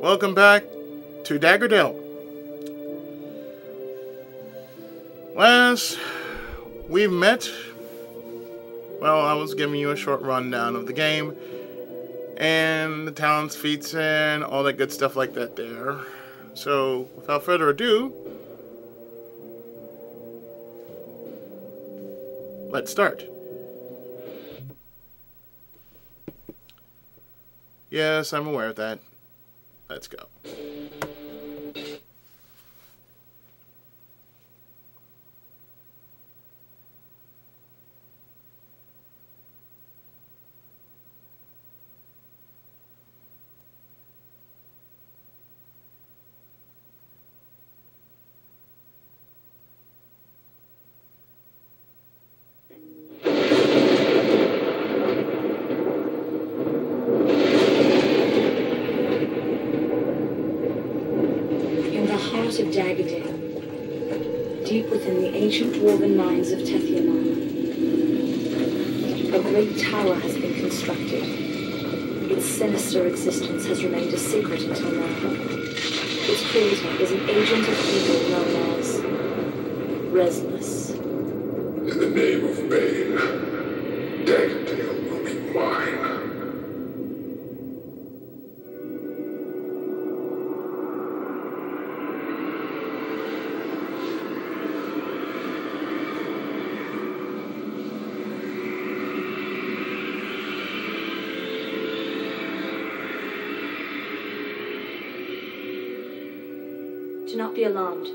Welcome back to Daggerdale. Last we met, well, I was giving you a short rundown of the game and the talents, feats, and all that good stuff like that there. So, without further ado, let's start. Yes, I'm aware of that. Let's go. Of Daggerdale, deep within the ancient dwarven mines of Tethyamar, a great tower has been constructed. Its sinister existence has remained a secret until now. Its creator is an agent of evil known as Restless. In the name of Bane, Daggerdale will be mine. Do not be alarmed.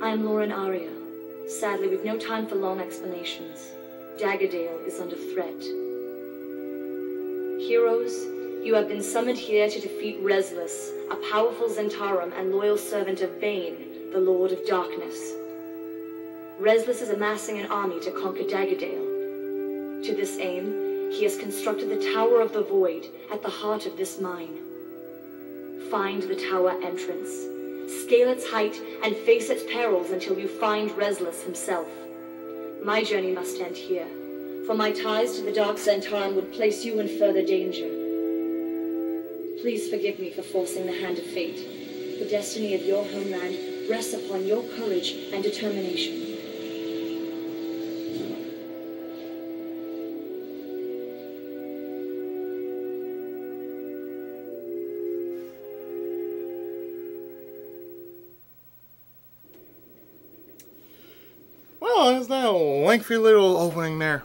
I am Lauren Aria. Sadly, we've no time for long explanations. Daggerdale is under threat. Heroes, you have been summoned here to defeat Restless, a powerful Zentarum and loyal servant of Bane, the Lord of Darkness. Restless is amassing an army to conquer Daggerdale. To this aim, he has constructed the Tower of the Void at the heart of this mine. Find the tower entrance. Scale its height and face its perils until you find Restless himself. My journey must end here, for my ties to the Dark Zentarum would place you in further danger. Please forgive me for forcing the hand of fate. The destiny of your homeland rests upon your courage and determination. Well, there's that lengthy little opening there.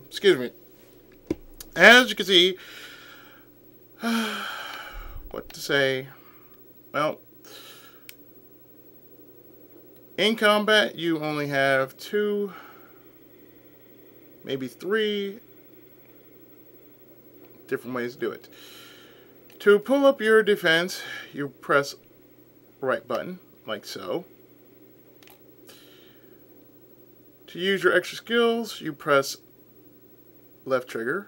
Excuse me. As you can see, what to say? Well, in combat, you only have 2, maybe 3 different ways to do it. To pull up your defense, you press right button, like so. To use your extra skills, you press left trigger,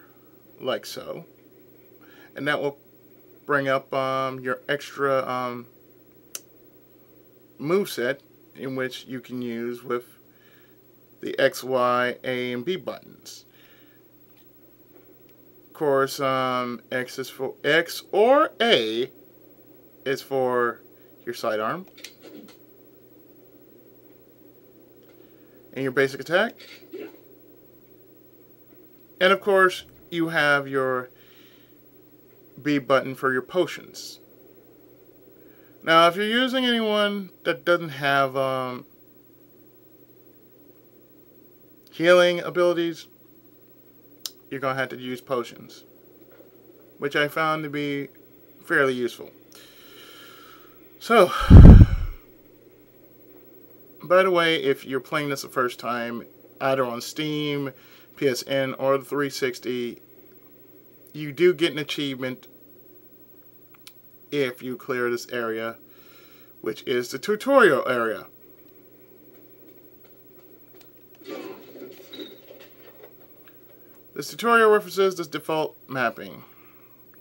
like so. And that will bring up your extra moveset, in which you can use with the X, Y, A, and B buttons. Of course, X is for X, or A is for your sidearm. And your basic attack. And of course, you have your B button for your potions. Now, if you're using anyone that doesn't have healing abilities, you're going to have to use potions, which I found to be fairly useful. So, by the way, if you're playing this the first time, either on Steam, PSN, or the 360, you do get an achievement if you clear this area, which is the tutorial area. This tutorial references this default mapping.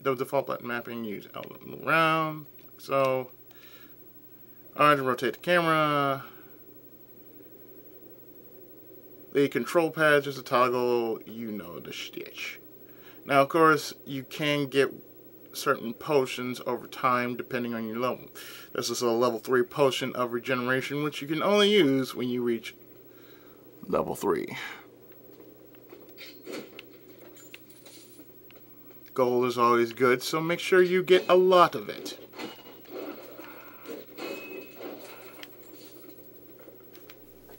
The default button mapping, use outlook around, like so. Alright, to rotate the camera. The control pad, just a toggle, you know the stitch. Now, of course, you can get certain potions over time depending on your level. This is a level 3 potion of regeneration, which you can only use when you reach level 3. Gold is always good, so make sure you get a lot of it.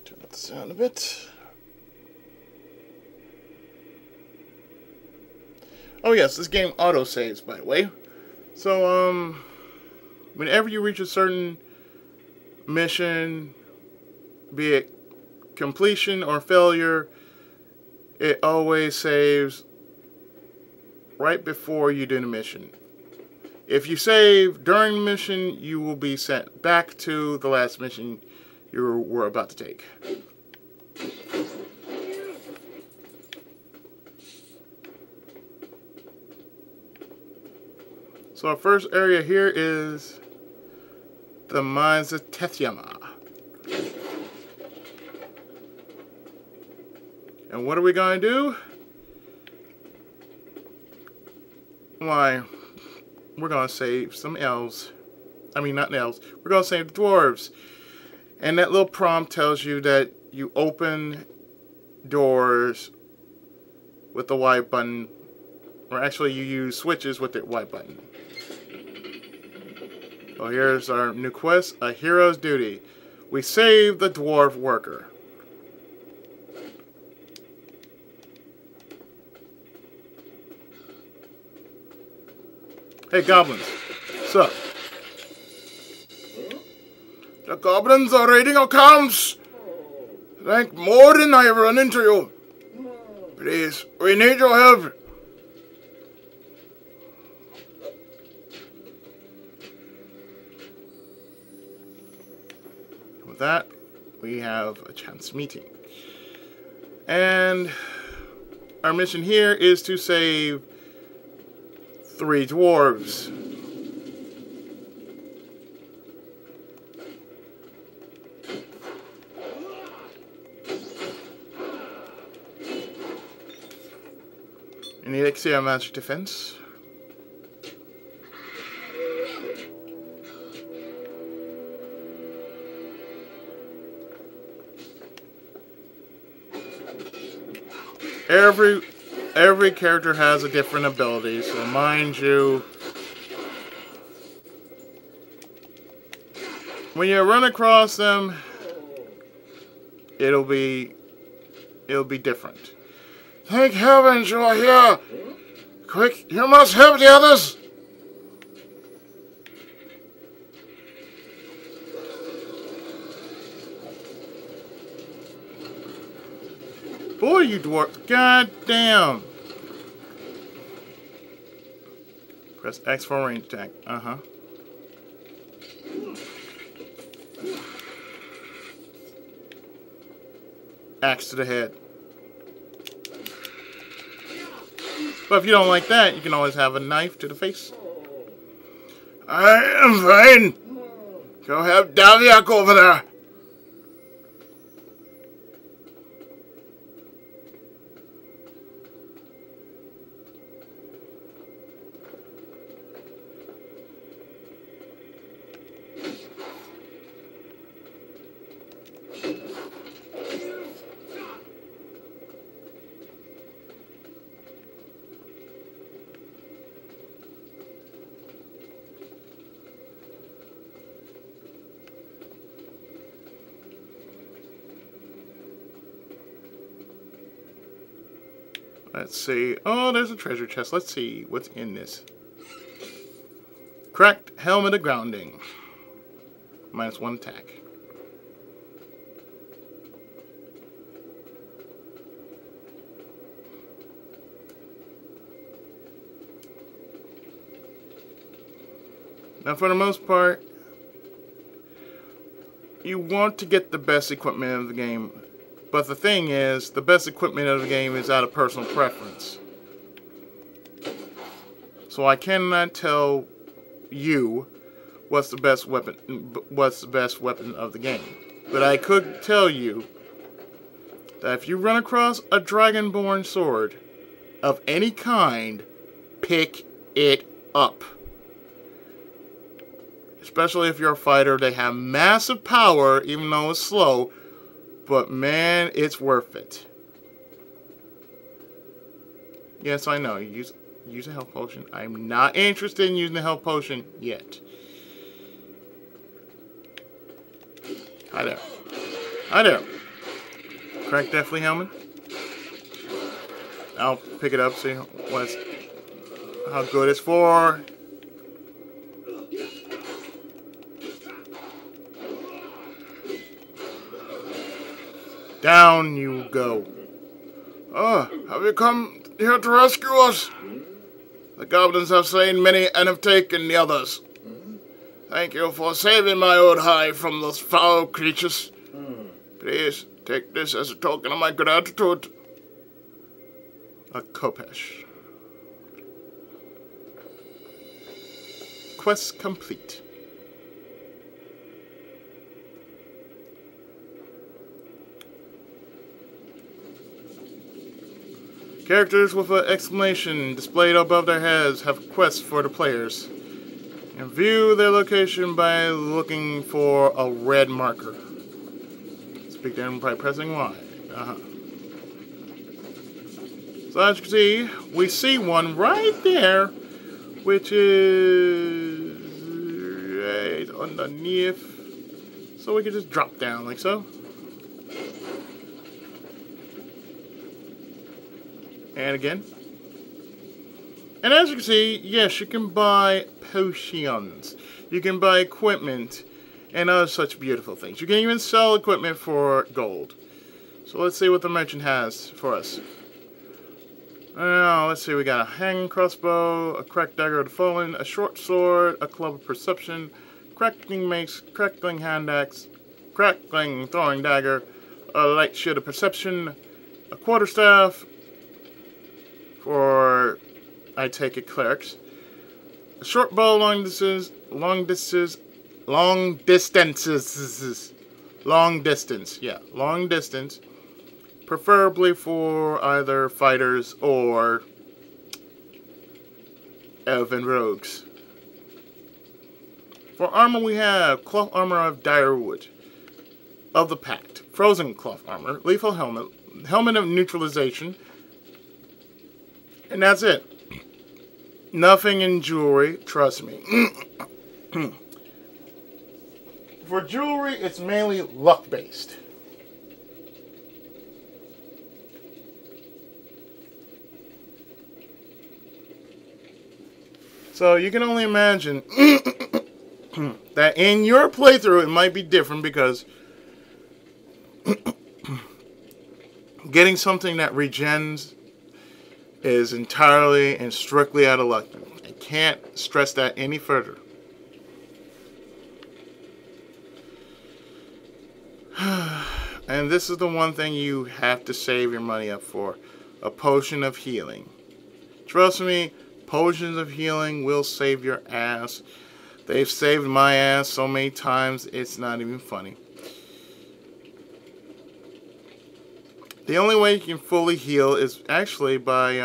Turn up the sound a bit. Oh yes, this game auto-saves, by the way. So, whenever you reach a certain mission, be it completion or failure, it always saves right before you do the mission. If you save during the mission, you will be sent back to the last mission you were about to take. So our first area here is the Mines of Tethyamar. And what are we going to do? Why, we're going to save some elves. I mean, not elves. We're going to save the dwarves. And that little prompt tells you that you open doors with the Y button. Or actually, you use switches with the Y button. So here's our new quest, A Hero's Duty. We save the dwarf worker. Hey goblins, what's up? The goblins are raiding our camps. Thank more than I have run into you. Please, we need your help. With that, we have a chance meeting. And our mission here is to save 3 dwarves. You need XCR magic defense. Every character has a different ability, so mind you, when you run across them, it'll be different. Thank heavens you are here! Quick, you must help the others! Boy, you dwarf. God damn. Press X for range attack. Uh-huh. Axe to the head. But if you don't like that, you can always have a knife to the face. I am fine. Go have Daviak over there. Let's see. Oh, there's a treasure chest. Let's see what's in this. Cracked helmet of grounding. -1 attack. Now, for the most part, you want to get the best equipment of the game. But the thing is, the best equipment of the game is out of personal preference. So I cannot tell you what's the best weapon of the game. But I could tell you that if you run across a dragonborn sword of any kind, pick it up. Especially if you're a fighter, they have massive power, even though it's slow. But man, it's worth it. Yes, I know. Use a health potion. I'm not interested in using the health potion yet. Hi there. Hi there. Crack Deathly Helmet. I'll pick it up, see how good it's for. Down you go. Oh, have you come here to rescue us? The goblins have slain many and have taken the others. Thank you for saving my old hive from those foul creatures. Please take this as a token of my gratitude. A kopesh. Quest complete. Characters with an exclamation displayed above their heads have quests for the players. And view their location by looking for a red marker. Speak them by pressing Y. So as you can see, we see one right there, which is right underneath. So we can just drop down like so. And again. And as you can see, yes, you can buy potions. You can buy equipment and other such beautiful things. You can even sell equipment for gold. So let's see what the merchant has for us. Now, let's see, we got a hanging crossbow, a cracked dagger of the fallen, a short sword, a club of perception, crackling mace, crackling hand axe, crackling throwing dagger, a light shield of perception, a quarterstaff, for, I take it, clerics. A short bow, long distance, preferably for either fighters or elven rogues. For armor, we have cloth armor of dire wood, of the Pact, frozen cloth armor, lethal helmet, helmet of neutralization. And that's it. Nothing in jewelry, trust me. For jewelry, it's mainly luck-based. So you can only imagine that in your playthrough it might be different because getting something that regens is entirely and strictly out of luck. I can't stress that any further. And this is the one thing you have to save your money up for. A potion of healing. Trust me, potions of healing will save your ass. They've saved my ass so many times, it's not even funny. The only way you can fully heal is actually by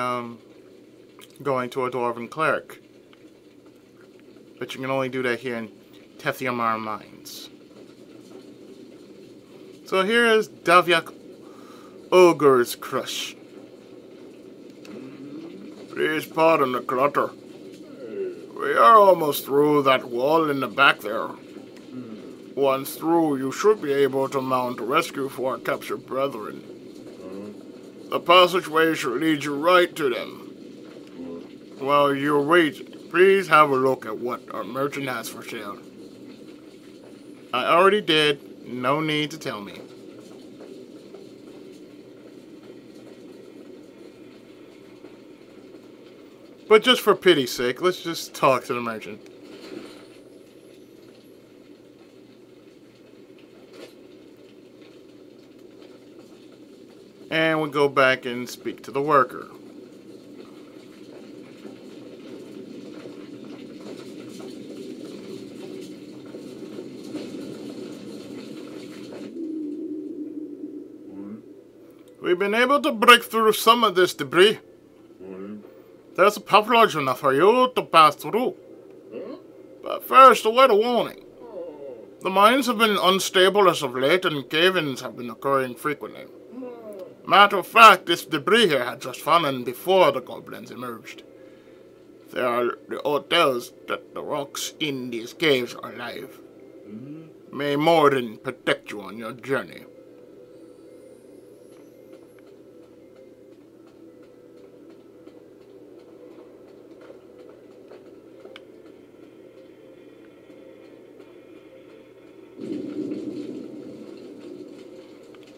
going to a dwarven cleric. But you can only do that here in Tethyamar Mines. So here is Davyak Ogre's Crush. Please pardon the clutter. We are almost through that wall in the back there. Once through, you should be able to mount a rescue for our captured brethren. The passageway should lead you right to them. While you wait, please have a look at what our merchant has for sale. I already did. No need to tell me. But just for pity's sake, let's just talk to the merchant. And we'll go back and speak to the worker. We've been able to break through some of this debris. There's a path large enough for you to pass through. But first, a word of warning. The mines have been unstable as of late, and cave-ins have been occurring frequently. Matter of fact, this debris here had just fallen before the goblins emerged. There are the odd tells that the rocks in these caves are alive. May Morden protect you on your journey.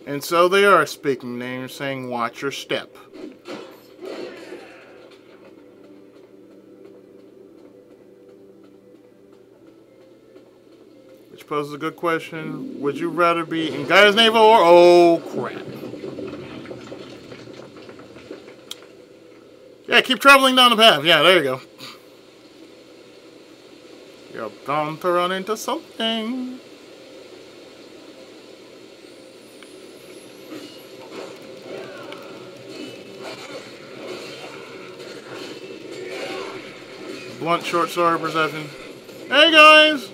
And so they are speaking names, saying, watch your step. Which poses a good question. Would you rather be in Gaia's navel or... Oh, crap. Yeah, keep traveling down the path. Yeah, there you go. You're bound to run into something. Blunt short sword perception. Hey guys!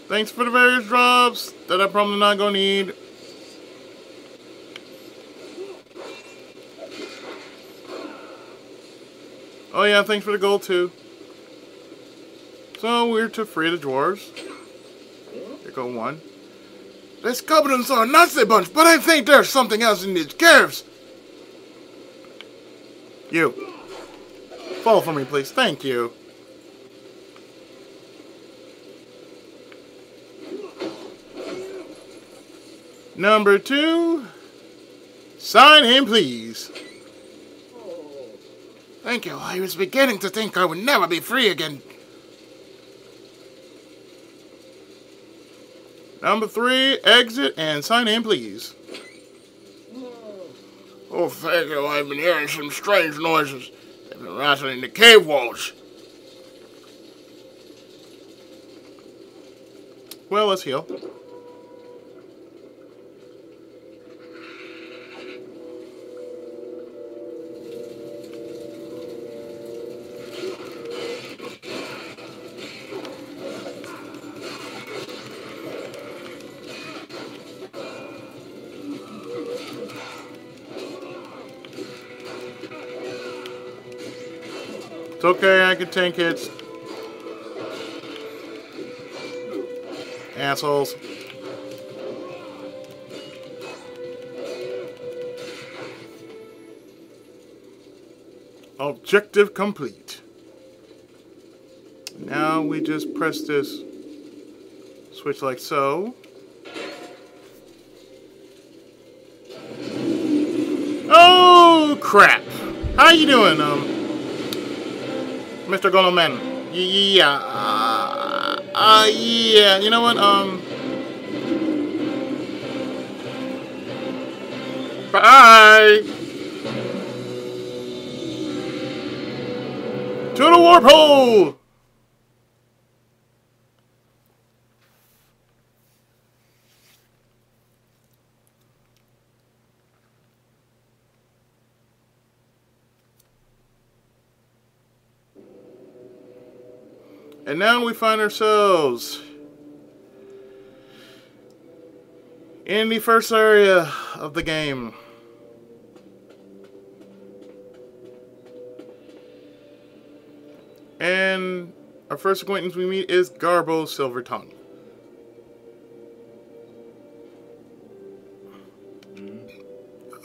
Thanks for the various drops that I'm probably not gonna need. Oh yeah, thanks for the gold too. So we're to free the dwarves. Here go one. These goblins are a Nazi bunch, but I think there's something else in these caves. You. Fall for me, please. Thank you. Number 2. Sign in, please. Thank you. I was beginning to think I would never be free again. Number 3. Exit and sign in, please. Oh, thank you. I've been hearing some strange noises. They've been rattling the cave walls. Well, let's heal. It's okay, I can tank hits. Assholes. Objective complete. Now we just press this switch like so. Oh crap! How you doing, Mr. Goldman? Yeah. Yeah. You know what? Bye. To the warp hole. And now we find ourselves in the first area of the game. And our first acquaintance we meet is Garbo Silvertongue.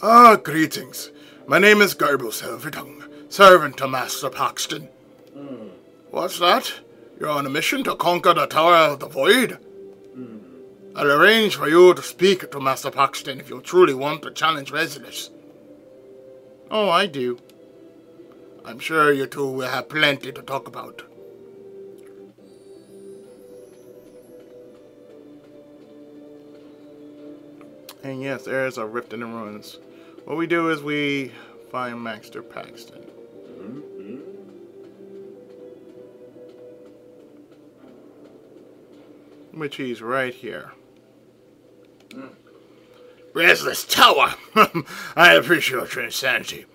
Ah, greetings. My name is Garbo Silvertongue, servant to Master Paxton. What's that? You're on a mission to conquer the Tower of the Void? I'll arrange for you to speak to Master Paxton if you truly want to challenge Resilius. Oh, I do. I'm sure you two will have plenty to talk about. And yes, there is a rift in the ruins. What we do is we find Master Paxton. Which he's right here. Restless Tower! I appreciate your insanity.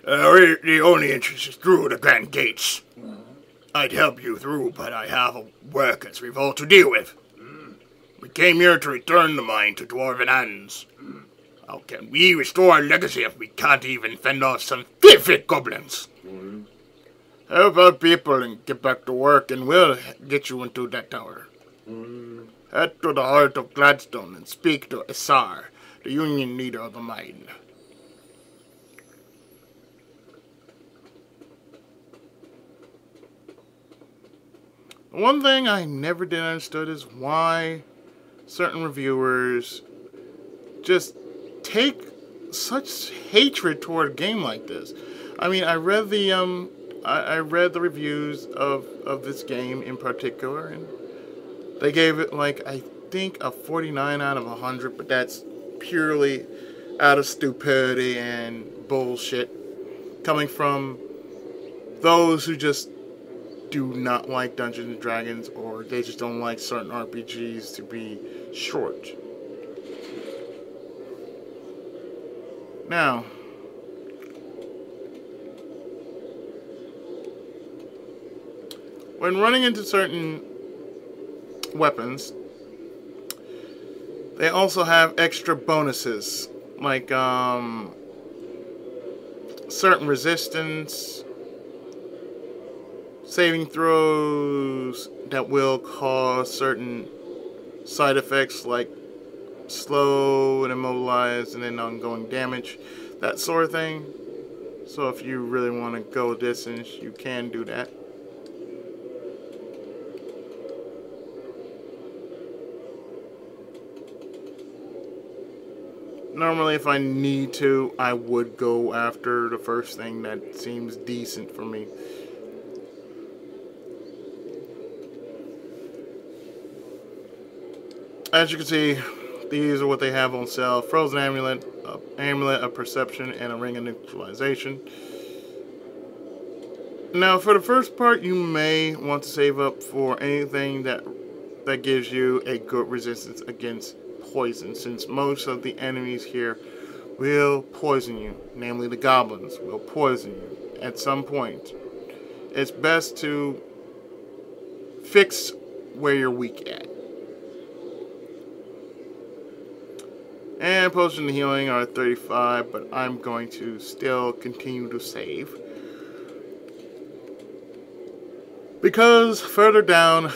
The only entrance is through the Grand Gates. I'd help you through, but I have a workers' revolt to deal with. We came here to return the mine to dwarven hands. How can we restore our legacy if we can't even fend off some filthy goblins? Help our people and get back to work, and we'll get you into that tower. Head to the heart of Gladstone and speak to Isar, the union leader of the mine. One thing I never did understood is why certain reviewers just take such hatred toward a game like this. I mean, I read the I read the reviews of this game in particular, and they gave it like I think a 49 out of 100, but that's purely out of stupidity and bullshit coming from those who just do not like Dungeons and Dragons, or they just don't like certain RPGs to be short. Now, when running into certain weapons, they also have extra bonuses, like certain resistance, saving throws that will cause certain side effects like slow and immobilized and then ongoing damage, that sort of thing. So if you really want to go distance, you can do that. Normally, if I need to, I would go after the first thing that seems decent for me. As you can see, these are what they have on sale. Frozen Amulet, Amulet of Perception, and a Ring of Neutralization. Now, for the first part, you may want to save up for anything that gives you a good resistance against poison, since most of the enemies here will poison you. Namely, the goblins will poison you at some point. It's best to fix where you're weak at. And potions of healing are 35, but I'm going to still continue to save, because further down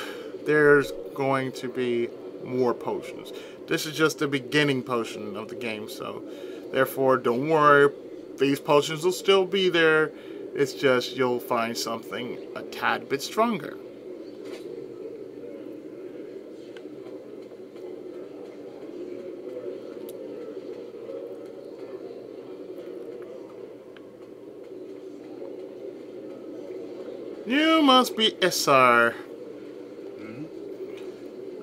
there's going to be more potions. This is just the beginning potion of the game, so therefore don't worry, these potions will still be there. It's just you'll find something a tad bit stronger. You must be Isar.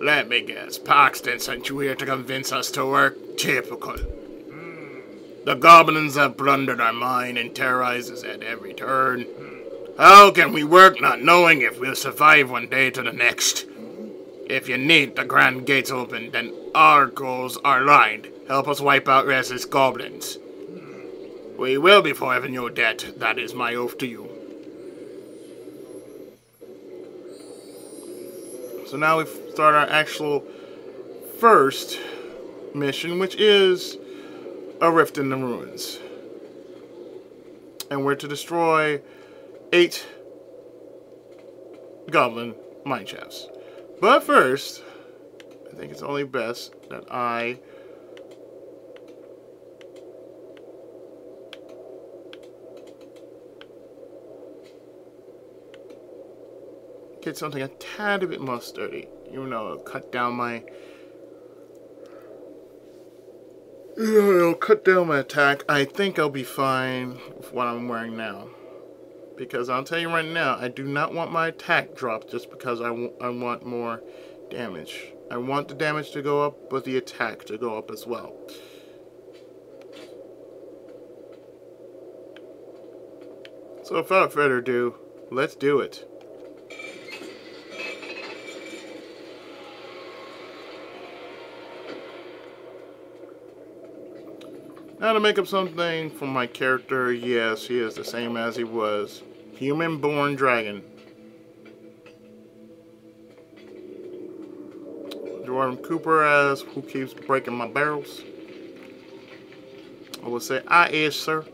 Let me guess, Paxton sent you here to convince us to work? Typical. The goblins have plundered our mine and terrorized us at every turn. How can we work not knowing if we'll survive one day to the next? If you need the grand gates open, then our goals are aligned. Help us wipe out restless goblins. We will be forgiving your debt. That is my oath to you. So now we start our actual first mission, which is a rift in the ruins. And we're to destroy 8 goblin mine shafts. But first, I think it's only best that I get something a tad bit more sturdy. You know, it'll cut down my attack. I think I'll be fine with what I'm wearing now, because I'll tell you right now, I do not want my attack dropped just because I want more damage. I want the damage to go up, but the attack to go up as well. So without further ado, let's do it. Now to make up something for my character, yes, he is the same as he was. Human-born dragon. Dwarven Cooper as who keeps breaking my barrels. I will say, I is, sir.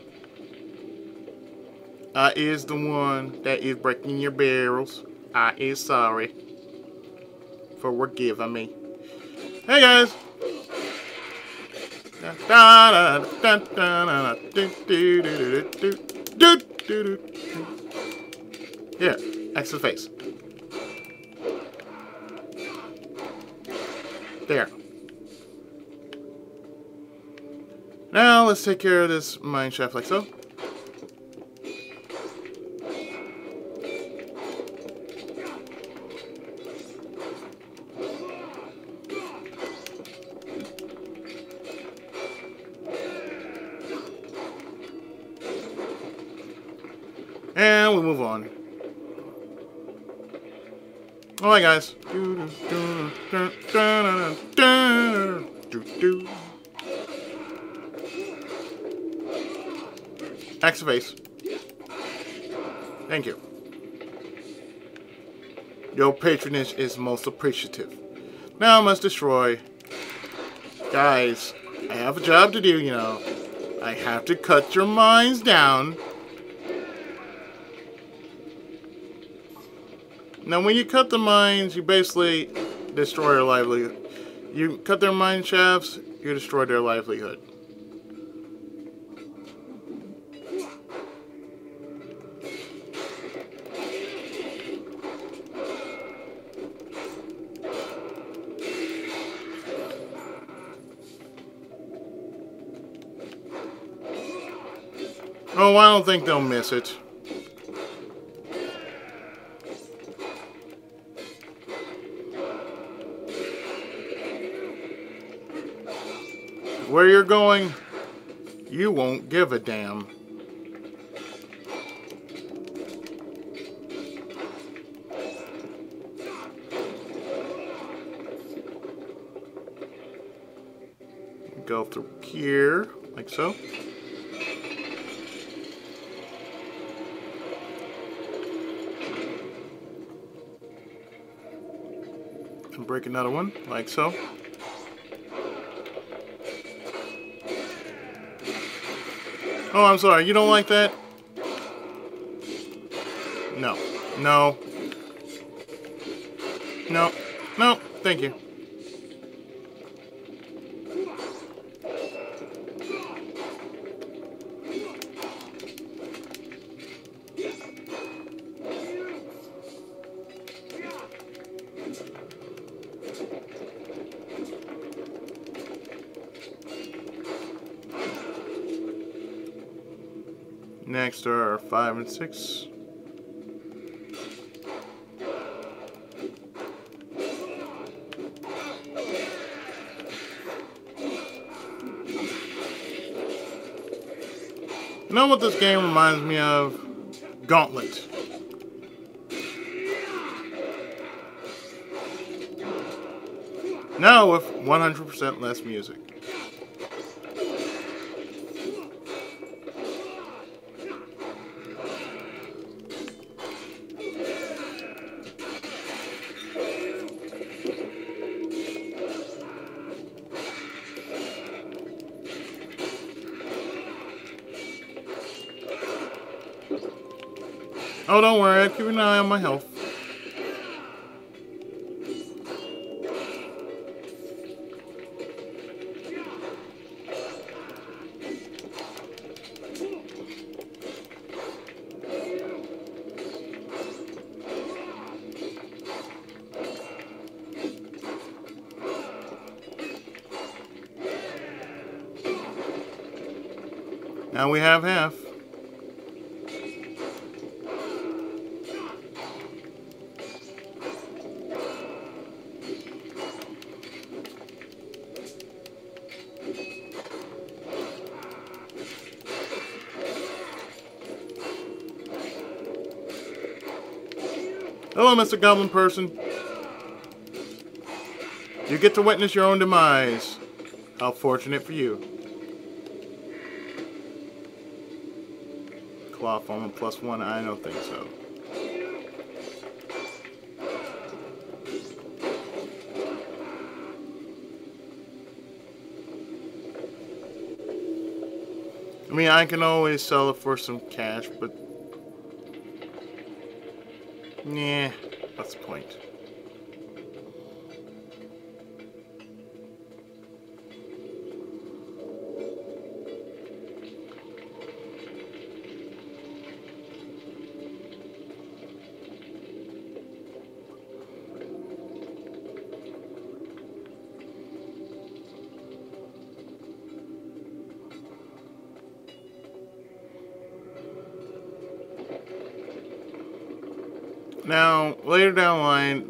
I is the one that is breaking your barrels. I is sorry for forgiving me. Hey guys! Yeah, X the face. There. Now let's take care of this mine shaft like so. And we move on. Alright guys. Axe face. Thank you. Your patronage is most appreciative. Now I must destroy. Guys, I have a job to do, you know. I have to cut your mines down. Now, when you cut the mines, you basically destroy their livelihood. You cut their mine shafts, you destroy their livelihood. Oh, I don't think they'll miss it. Where you're going, you won't give a damn. Go through here, like so. And break another one, like so. Oh, I'm sorry. You don't like that? No. No. No. No. Thank you. Next are 5 and 6. You know what this game reminds me of? Gauntlet. Now with 100% less music. Oh, don't worry, I keep an eye on my health. Now we have half. Hello, Mr. Goblin Person. You get to witness your own demise. How fortunate for you. cloth armor +1? I don't think so. I mean, I can always sell it for some cash, but... Nah, what's the point? Now, later down the line,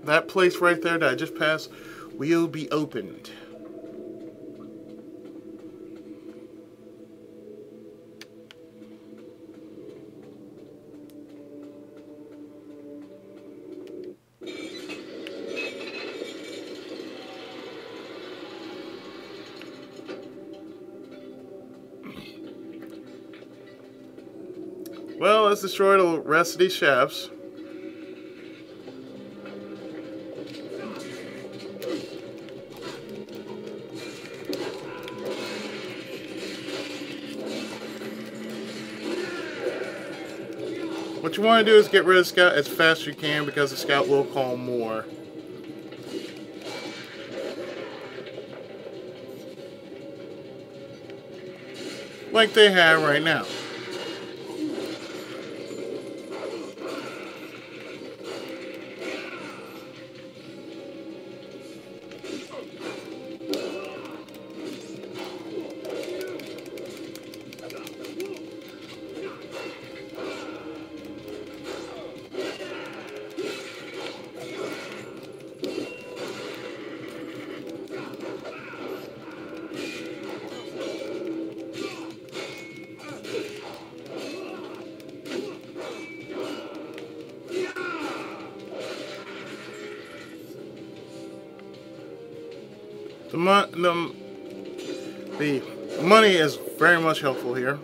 that place right there that I just passed will be opened. Well, let's destroy the rest of these shafts. What you want to do is get rid of the scout as fast as you can, because the scout will call more. Like they have right now. The money is very much helpful here.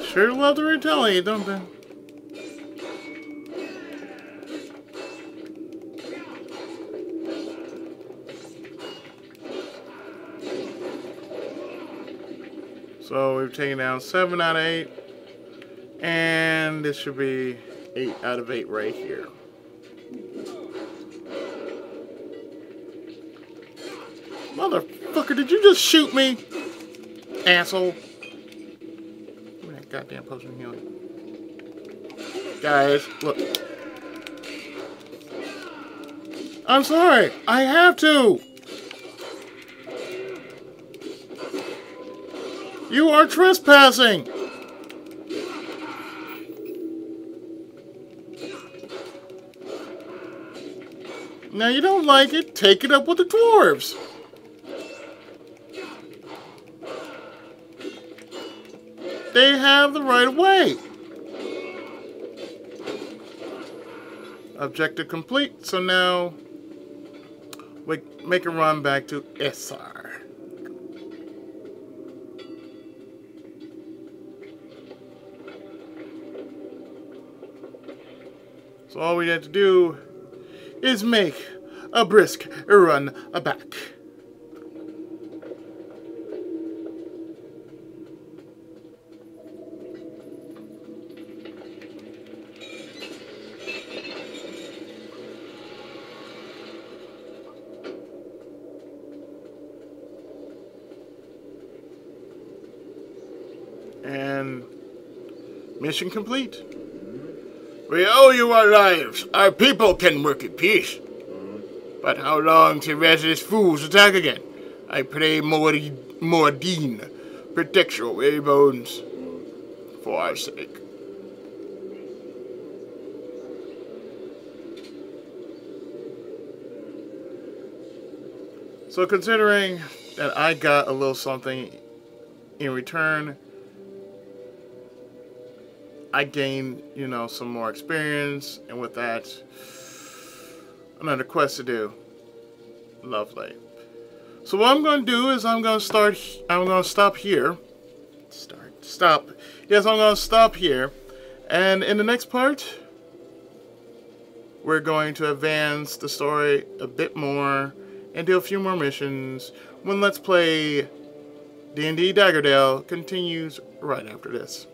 Sure love to retaliate, don't they? So we've taken down 7 out of 8, and this should be 8 out of 8 right here. Motherfucker, did you just shoot me? Asshole. Give me that goddamn potion of healing. Guys, look. I'm sorry, I have to! You are trespassing! Now you don't like it, take it up with the dwarves! They have the right of way! Objective complete, so now we make a run back to SR. So all we have to do is make a brisk run back. And mission complete. We owe you our lives. Our people can work in peace. But how long till restless fools attack again? I pray Moradin protect your weary bones for our sake. So considering that I got a little something in return, I gain, you know, some more experience, and with that, another quest to do. Lovely. So what I'm going to do is I'm going to stop here. Stop. Yes, I'm going to stop here. And in the next part, we're going to advance the story a bit more and do a few more missions when Let's Play D&D Daggerdale continues right after this.